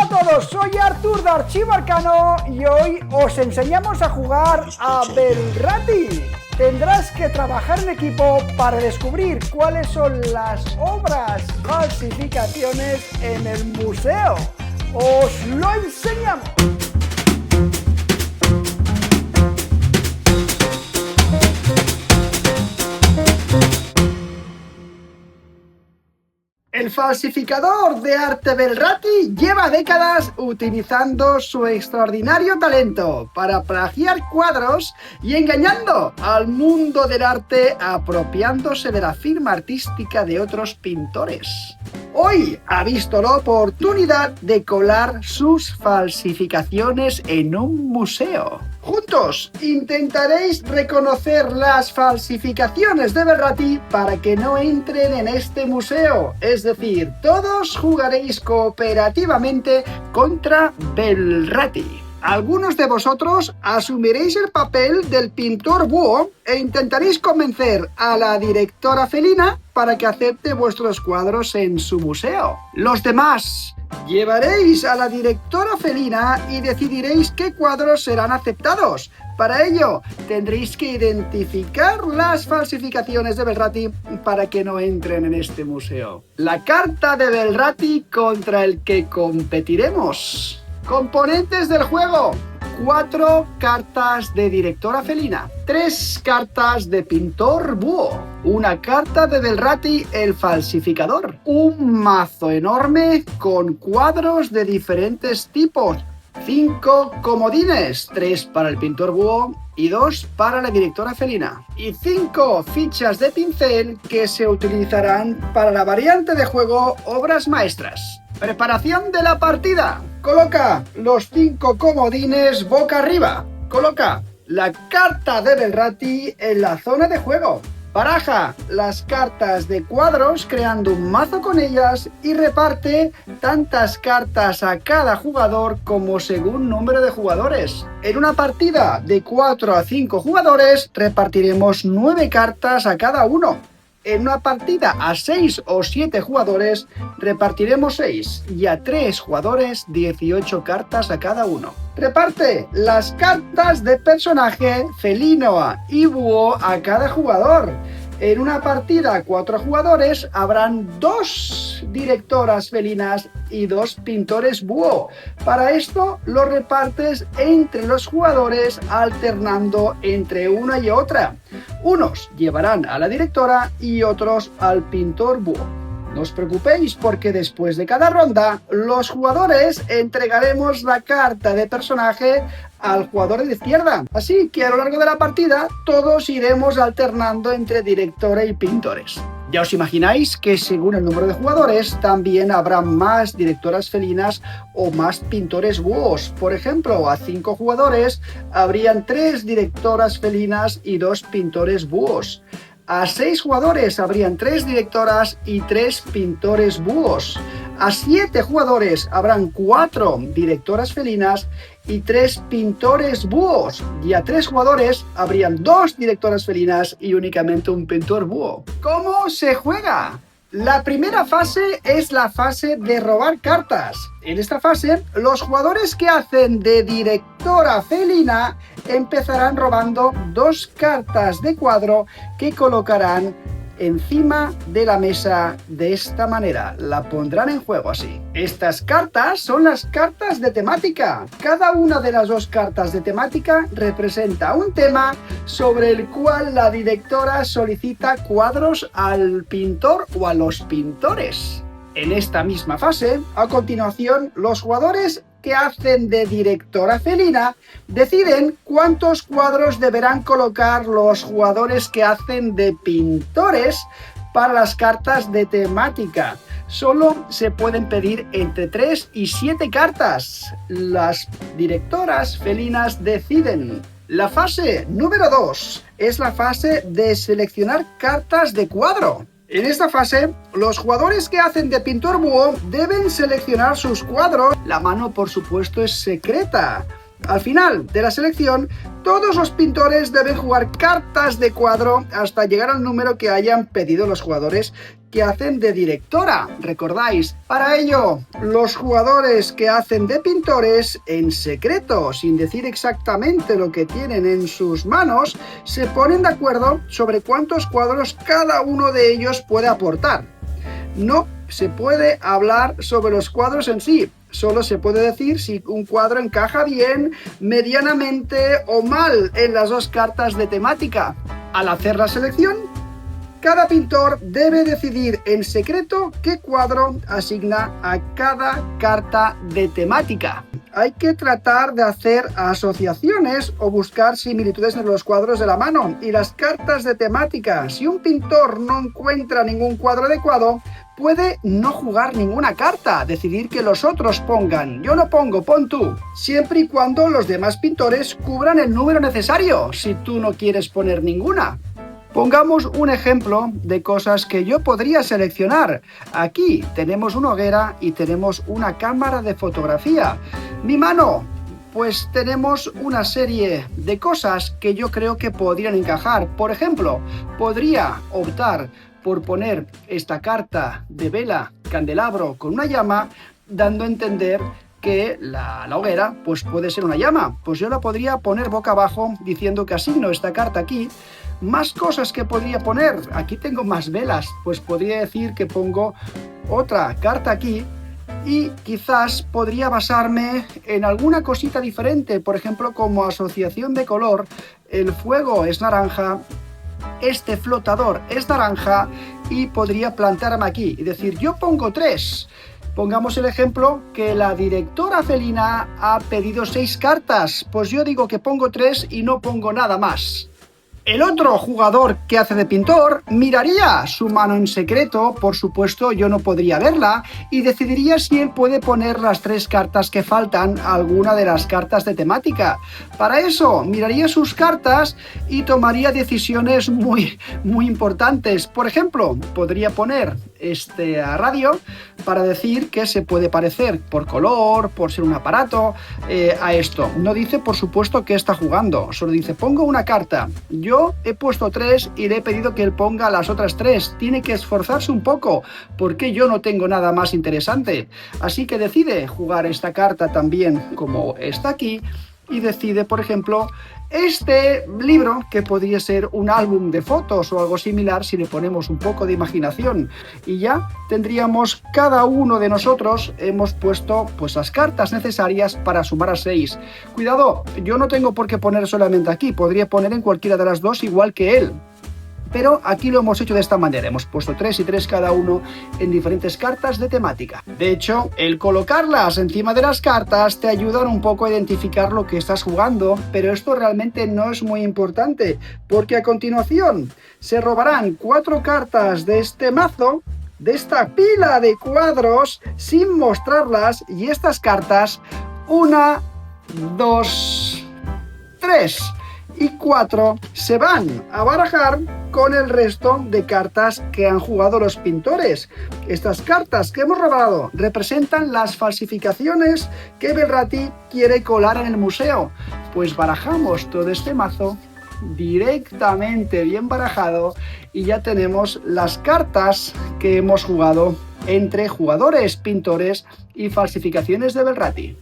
a todos, soy Artur de Archivo Arcano y hoy os enseñamos a jugar a Belratti. Tendrás que trabajar en equipo para descubrir cuáles son las obras falsificaciones en el museo. ¡Os lo enseñamos! El falsificador de arte Belratti lleva décadas utilizando su extraordinario talento para plagiar cuadros y engañando al mundo del arte apropiándose de la firma artística de otros pintores. Hoy ha visto la oportunidad de colar sus falsificaciones en un museo. Juntos intentaréis reconocer las falsificaciones de Belratti para que no entren en este museo. Es decir, todos jugaréis cooperativamente contra Belratti. Algunos de vosotros asumiréis el papel del pintor búho e intentaréis convencer a la directora felina para que acepte vuestros cuadros en su museo. Los demás llevaréis a la directora felina y decidiréis qué cuadros serán aceptados. Para ello, tendréis que identificar las falsificaciones de Belratti para que no entren en este museo. La carta de Belratti contra el que competiremos. Componentes del juego: 4 cartas de directora felina, 3 cartas de pintor búho, 1 carta de Belratti el falsificador, un mazo enorme con cuadros de diferentes tipos, 5 comodines, 3 para el pintor búho y 2 para la directora felina, y 5 fichas de pincel que se utilizarán para la variante de juego Obras Maestras. Preparación de la partida. Coloca los 5 comodines boca arriba. Coloca la carta de Belratti en la zona de juego. Baraja las cartas de cuadros creando un mazo con ellas y reparte tantas cartas a cada jugador como según número de jugadores. En una partida de 4 a 5 jugadores repartiremos 9 cartas a cada uno. En una partida a 6 o 7 jugadores repartiremos 6 y a 3 jugadores 18 cartas a cada uno. Reparte las cartas de personaje felino y búho a cada jugador. En una partida a 4 jugadores habrán 2 directoras felinas y 2 pintores búho. Para esto lo repartes entre los jugadores alternando entre una y otra. Unos llevarán a la directora y otros al pintor búho. No os preocupéis porque después de cada ronda los jugadores entregaremos la carta de personaje al jugador de la izquierda. Así que a lo largo de la partida todos iremos alternando entre directora y pintores. Ya os imagináis que según el número de jugadores también habrá más directoras felinas o más pintores búhos. Por ejemplo, a 5 jugadores habrían 3 directoras felinas y 2 pintores búhos. A 6 jugadores habrían 3 directoras y 3 pintores búhos. A 7 jugadores habrán 4 directoras felinas y 3 pintores búhos. Y a 3 jugadores habrían 2 directoras felinas y únicamente un pintor búho. ¿Cómo se juega? La primera fase es la fase de robar cartas. En esta fase, los jugadores que hacen de directora felina empezarán robando 2 cartas de cuadro que colocarán encima de la mesa de esta manera. La pondrán en juego así. Estas cartas son las cartas de temática. Cada una de las 2 cartas de temática representa un tema sobre el cual la directora solicita cuadros al pintor o a los pintores. En esta misma fase, a continuación, los jugadores que hacen de directora felina deciden cuántos cuadros deberán colocar los jugadores que hacen de pintores para las cartas de temática. Solo se pueden pedir entre 3 y 7 cartas. Las directoras felinas deciden. La fase número 2 es la fase de seleccionar cartas de cuadro. En esta fase, los jugadores que hacen de pintor búho deben seleccionar sus cuadros. La mano, por supuesto, es secreta. Al final de la selección, todos los pintores deben jugar cartas de cuadro hasta llegar al número que hayan pedido los jugadores que hacen de directora, ¿recordáis? Para ello, los jugadores que hacen de pintores, en secreto, sin decir exactamente lo que tienen en sus manos, se ponen de acuerdo sobre cuántos cuadros cada uno de ellos puede aportar. No se puede hablar sobre los cuadros en sí, solo se puede decir si un cuadro encaja bien, medianamente o mal en las dos cartas de temática. Al hacer la selección, cada pintor debe decidir en secreto qué cuadro asigna a cada carta de temática. Hay que tratar de hacer asociaciones o buscar similitudes entre los cuadros de la mano y las cartas de temática. Si un pintor no encuentra ningún cuadro adecuado, puede no jugar ninguna carta, decidir que los otros pongan. Yo no pongo, pon tú. Siempre y cuando los demás pintores cubran el número necesario, si tú no quieres poner ninguna. Pongamos un ejemplo de cosas que yo podría seleccionar. Aquí tenemos una hoguera y tenemos una cámara de fotografía. Mi mano, pues tenemos una serie de cosas que yo creo que podrían encajar. Por ejemplo, podría optar por poner esta carta de vela candelabro con una llama, dando a entender que la hoguera pues puede ser una llama. Pues yo la podría poner boca abajo diciendo que asigno esta carta aquí. Más cosas que podría poner, aquí tengo más velas, pues podría decir que pongo otra carta aquí y quizás podría basarme en alguna cosita diferente, por ejemplo como asociación de color, el fuego es naranja, este flotador es naranja y podría plantearme aquí y decir yo pongo 3. Pongamos el ejemplo que la directora felina ha pedido 6 cartas, pues yo digo que pongo 3 y no pongo nada más. El otro jugador que hace de pintor miraría su mano en secreto, por supuesto yo no podría verla, y decidiría si él puede poner las 3 cartas que faltan a alguna de las cartas de temática. Para eso miraría sus cartas y tomaría decisiones muy importantes. Por ejemplo, podría poner este radio para decir que se puede parecer por color, por ser un aparato, a esto. No dice por supuesto que está jugando, solo dice pongo una carta. Yo he puesto 3 y le he pedido que él ponga las otras 3. Tiene que esforzarse un poco porque yo no tengo nada más interesante. Así que decide jugar esta carta también como está aquí y decide, por ejemplo, este libro que podría ser un álbum de fotos o algo similar si le ponemos un poco de imaginación. Y ya tendríamos cada uno de nosotros, hemos puesto pues las cartas necesarias para sumar a 6. Cuidado, yo no tengo por qué poner solamente aquí, podría poner en cualquiera de las dos igual que él. Pero aquí lo hemos hecho de esta manera, hemos puesto 3 y 3 cada uno en diferentes cartas de temática. De hecho, el colocarlas encima de las cartas te ayudan un poco a identificar lo que estás jugando, pero esto realmente no es muy importante, porque a continuación se robarán 4 cartas de este mazo, de esta pila de cuadros, sin mostrarlas, y estas cartas, 1, 2, 3 y 4 se van a barajar con el resto de cartas que han jugado los pintores. Estas cartas que hemos robado representan las falsificaciones que Belratti quiere colar en el museo. Pues barajamos todo este mazo directamente bien barajado y ya tenemos las cartas que hemos jugado entre jugadores, pintores y falsificaciones de Belratti.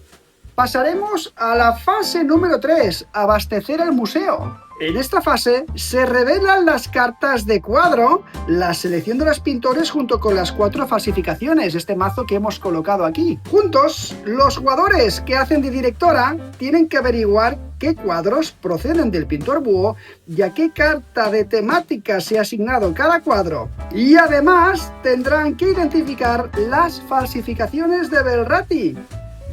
Pasaremos a la fase número 3, abastecer el museo. En esta fase se revelan las cartas de cuadro, la selección de los pintores junto con las 4 falsificaciones, este mazo que hemos colocado aquí. Juntos, los jugadores que hacen de directora tienen que averiguar qué cuadros proceden del pintor búho y a qué carta de temática se ha asignado cada cuadro. Y además tendrán que identificar las falsificaciones de Belratti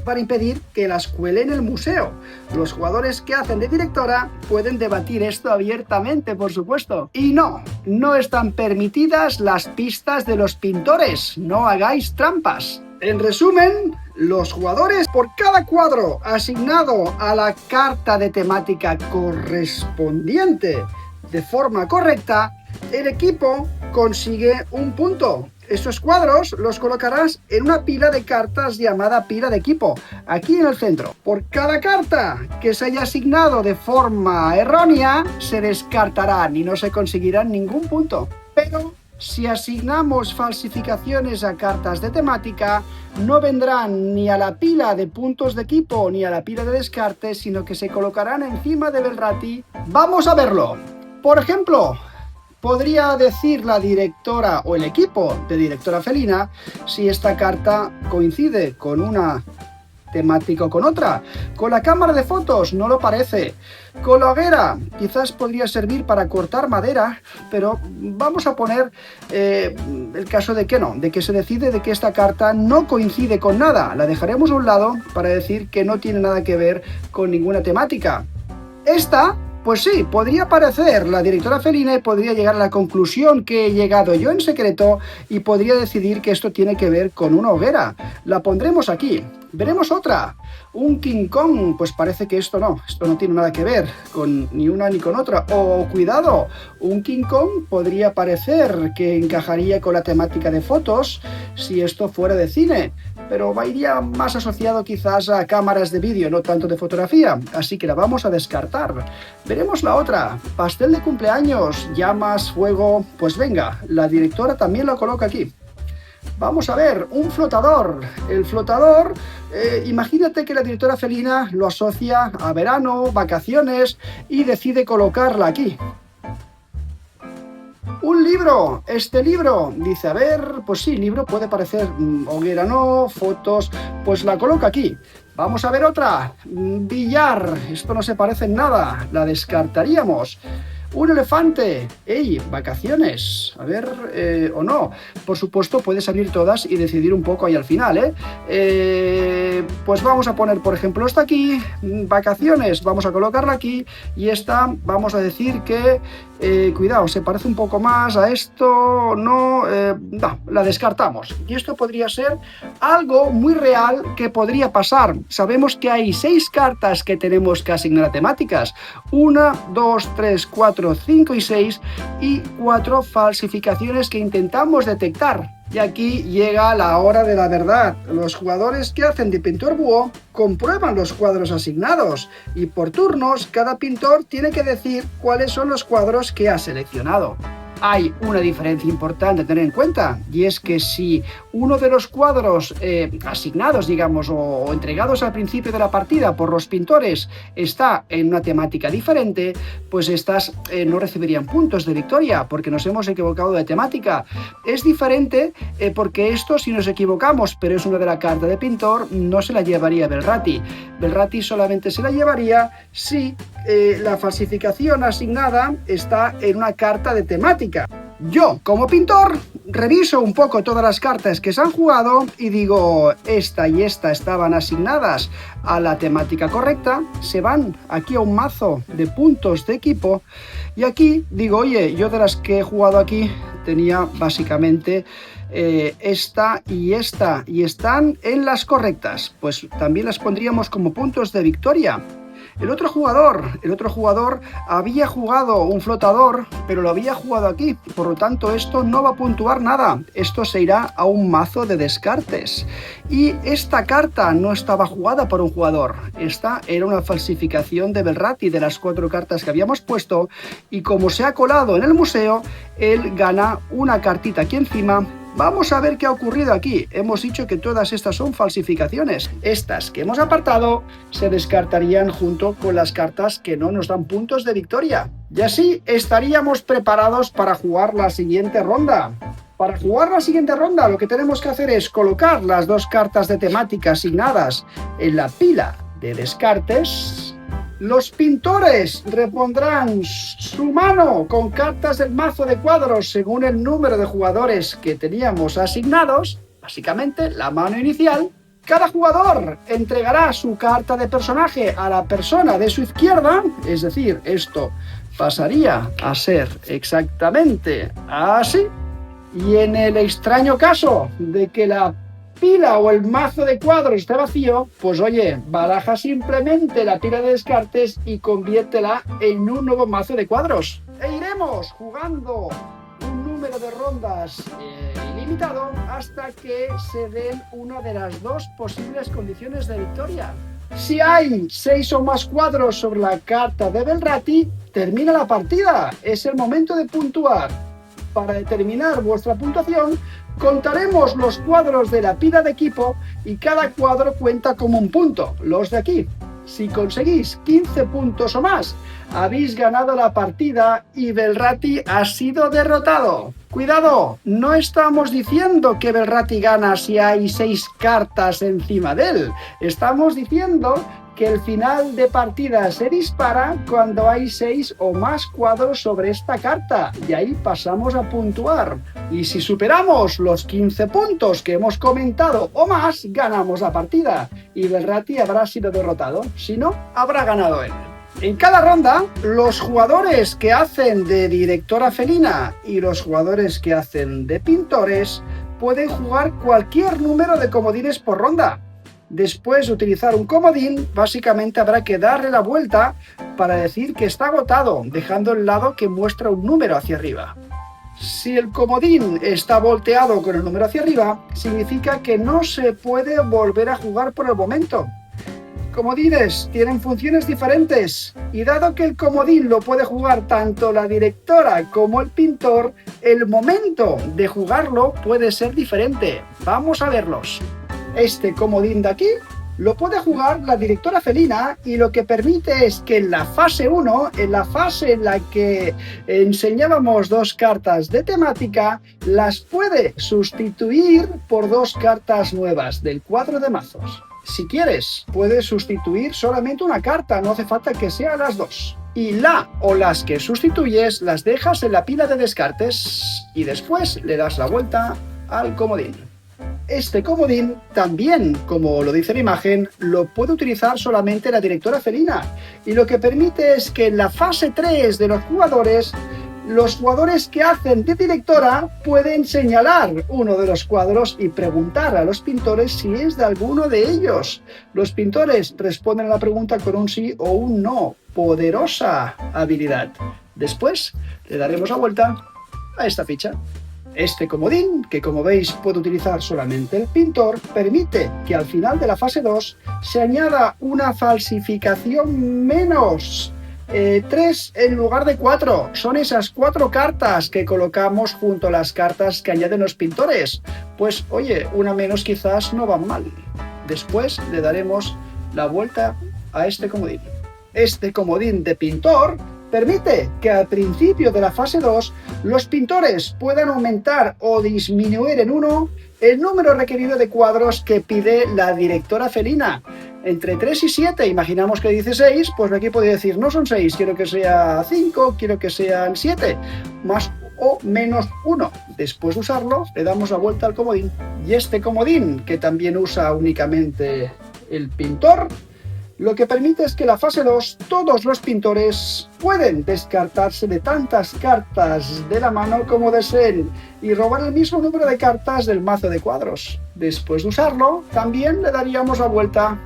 para impedir que las cuele en el museo. Los jugadores que hacen de directora pueden debatir esto abiertamente, por supuesto. Y no están permitidas las pistas de los pintores. No hagáis trampas. En resumen, los jugadores por cada cuadro asignado a la carta de temática correspondiente de forma correcta, el equipo consigue un punto. Estos cuadros los colocarás en una pila de cartas llamada pila de equipo, aquí en el centro. Por cada carta que se haya asignado de forma errónea, se descartarán y no se conseguirán ningún punto. Pero si asignamos falsificaciones a cartas de temática, no vendrán ni a la pila de puntos de equipo ni a la pila de descarte, sino que se colocarán encima de Belrati. ¡Vamos a verlo! Por ejemplo, podría decir la directora o el equipo de directora felina si esta carta coincide con una temática o con otra. Con la cámara de fotos no lo parece. Con la hoguera quizás podría servir para cortar madera, pero vamos a poner el caso de que no, de que se decide de que esta carta no coincide con nada. La dejaremos a un lado para decir que no tiene nada que ver con ninguna temática. Esta, pues sí, podría parecer la directora felina y podría llegar a la conclusión que he llegado yo en secreto y podría decidir que esto tiene que ver con una hoguera. La pondremos aquí. Veremos otra. Un King Kong, pues parece que esto no tiene nada que ver con ni una ni con otra. O cuidado, un King Kong podría parecer que encajaría con la temática de fotos si esto fuera de cine, pero iría más asociado quizás a cámaras de vídeo, no tanto de fotografía, así que la vamos a descartar. Veremos la otra, pastel de cumpleaños, llamas, fuego, pues venga, la directora también lo coloca aquí. Vamos a ver, un flotador. El flotador, imagínate que la directora felina lo asocia a verano, vacaciones y decide colocarla aquí. Un libro, este libro, dice, a ver, pues sí, libro puede parecer hoguera no, fotos, pues la coloca aquí. Vamos a ver otra, billar, esto no se parece en nada, la descartaríamos. Un elefante, ¡ey! Vacaciones, a ver, o no. Por supuesto, puedes abrir todas y decidir un poco ahí al final, pues vamos a poner, por ejemplo, esta aquí, vacaciones, vamos a colocarla aquí, y esta, vamos a decir que, cuidado, se parece un poco más a esto, no, la descartamos. Y esto podría ser algo muy real que podría pasar. Sabemos que hay 6 cartas que tenemos que asignar a temáticas. 1, 2, 3, 4, 5 y 6 y 4 falsificaciones que intentamos detectar. Y aquí llega la hora de la verdad. Los jugadores que hacen de pintor búho comprueban los cuadros asignados y por turnos cada pintor tiene que decir cuáles son los cuadros que ha seleccionado. Hay una diferencia importante a tener en cuenta, y es que si uno de los cuadros asignados, digamos, o entregados al principio de la partida por los pintores está en una temática diferente, pues estas no recibirían puntos de victoria, porque nos hemos equivocado de temática. Es diferente porque esto, si nos equivocamos, pero es una de la carta de pintor, no se la llevaría Belrati. Belrati solamente se la llevaría si la falsificación asignada está en una carta de temática. Yo, como pintor, reviso un poco todas las cartas que se han jugado y digo, esta y esta estaban asignadas a la temática correcta, se van aquí a un mazo de puntos de equipo y aquí digo, oye, yo de las que he jugado aquí tenía básicamente esta y esta y están en las correctas, pues también las pondríamos como puntos de victoria. El otro jugador había jugado un flotador, pero lo había jugado aquí. Por lo tanto, esto no va a puntuar nada. Esto se irá a un mazo de descartes. Y esta carta no estaba jugada por un jugador. Esta era una falsificación de Belrati de las 4 cartas que habíamos puesto. Y como se ha colado en el museo, él gana una cartita aquí encima. Vamos a ver qué ha ocurrido aquí. Hemos dicho que todas estas son falsificaciones. Estas que hemos apartado se descartarían junto con las cartas que no nos dan puntos de victoria. Y así estaríamos preparados para jugar la siguiente ronda. Para jugar la siguiente ronda lo que tenemos que hacer es colocar las 2 cartas de temática asignadas en la pila de descartes. Los pintores repondrán su mano con cartas del mazo de cuadros según el número de jugadores que teníamos asignados, básicamente la mano inicial. Cada jugador entregará su carta de personaje a la persona de su izquierda, es decir, esto pasaría a ser exactamente así. Y en el extraño caso de que la pila o el mazo de cuadros esté vacío, pues oye, baraja simplemente la pila de descartes y conviértela en un nuevo mazo de cuadros. E iremos jugando un número número de rondas ilimitado hasta que se den una de las dos posibles condiciones de victoria. Si hay 6 o más cuadros sobre la carta de Belratti, termina la partida. Es el momento de puntuar. Para determinar vuestra puntuación, contaremos los cuadros de la pila de equipo y cada cuadro cuenta como un punto, los de aquí. Si conseguís 15 puntos o más, habéis ganado la partida y Belratti ha sido derrotado. Cuidado, no estamos diciendo que Belratti gana si hay 6 cartas encima de él. Estamos diciendo que el final de partida se dispara cuando hay 6 o más cuadros sobre esta carta y ahí pasamos a puntuar. Y si superamos los 15 puntos que hemos comentado o más, ganamos la partida y Belratti habrá sido derrotado. Si no, habrá ganado él. En cada ronda, los jugadores que hacen de directora felina y los jugadores que hacen de pintores pueden jugar cualquier número de comodines por ronda. Después de utilizar un comodín, básicamente habrá que darle la vuelta para decir que está agotado, dejando el lado que muestra un número hacia arriba. Si el comodín está volteado con el número hacia arriba, significa que no se puede volver a jugar por el momento. Comodines tienen funciones diferentes y dado que el comodín lo puede jugar tanto la directora como el pintor, el momento de jugarlo puede ser diferente. Vamos a verlos. Este comodín de aquí lo puede jugar la directora felina y lo que permite es que en la fase 1, en la fase en la que enseñábamos 2 cartas de temática, las puede sustituir por 2 cartas nuevas del cuadro de mazos. Si quieres, puedes sustituir solamente una carta, no hace falta que sean las 2. Y la o las que sustituyes las dejas en la pila de descartes y después le das la vuelta al comodín. Este comodín también, como lo dice la imagen, lo puede utilizar solamente la directora felina y lo que permite es que en la fase 3 de los jugadores que hacen de directora pueden señalar uno de los cuadros y preguntar a los pintores si es de alguno de ellos. Los pintores responden a la pregunta con un sí o un no. Poderosa habilidad. Después le daremos la vuelta a esta ficha. Este comodín, que como veis puede utilizar solamente el pintor, permite que al final de la fase 2 se añada una falsificación menos. 3 en lugar de 4. Son esas 4 cartas que colocamos junto a las cartas que añaden los pintores. Pues oye, una menos quizás no va mal. Después le daremos la vuelta a este comodín. Este comodín de pintor permite que al principio de la fase 2 los pintores puedan aumentar o disminuir en 1 el número requerido de cuadros que pide la directora felina. Entre 3 y 7, imaginamos que dice 6, pues aquí puede decir no son 6, quiero que sea 5, quiero que sean 7, más o menos 1. Después de usarlo, le damos la vuelta al comodín. Y este comodín, que también usa únicamente el pintor, lo que permite es que en la fase 2 todos los pintores pueden descartarse de tantas cartas de la mano como deseen y robar el mismo número de cartas del mazo de cuadros. Después de usarlo, también le daríamos la vuelta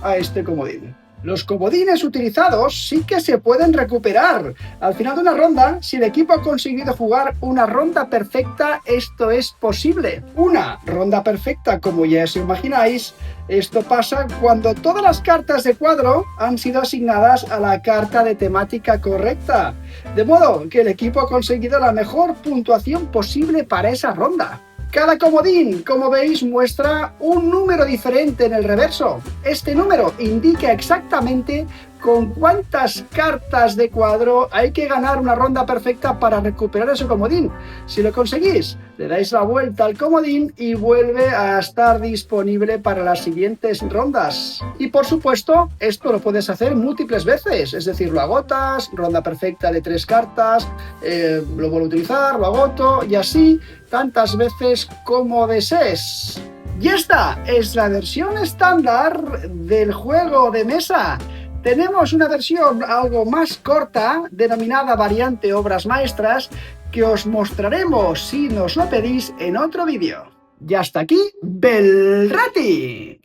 a este comodín. Los comodines utilizados sí que se pueden recuperar. Al final de una ronda, si el equipo ha conseguido jugar una ronda perfecta, esto es posible. Una ronda perfecta, como ya os imagináis, esto pasa cuando todas las cartas de cuadro han sido asignadas a la carta de temática correcta. De modo que el equipo ha conseguido la mejor puntuación posible para esa ronda. Cada comodín, como veis, muestra un número diferente en el reverso. Este número indica exactamente con cuántas cartas de cuadro hay que ganar una ronda perfecta para recuperar ese comodín. Si lo conseguís, le dais la vuelta al comodín y vuelve a estar disponible para las siguientes rondas. Y por supuesto, esto lo puedes hacer múltiples veces, es decir, lo agotas, ronda perfecta de 3 cartas, lo vuelvo a utilizar, lo agoto y así tantas veces como desees. Y esta es la versión estándar del juego de mesa. Tenemos una versión algo más corta, denominada variante Obras Maestras, que os mostraremos si nos lo pedís en otro vídeo. Y hasta aquí, Belratti.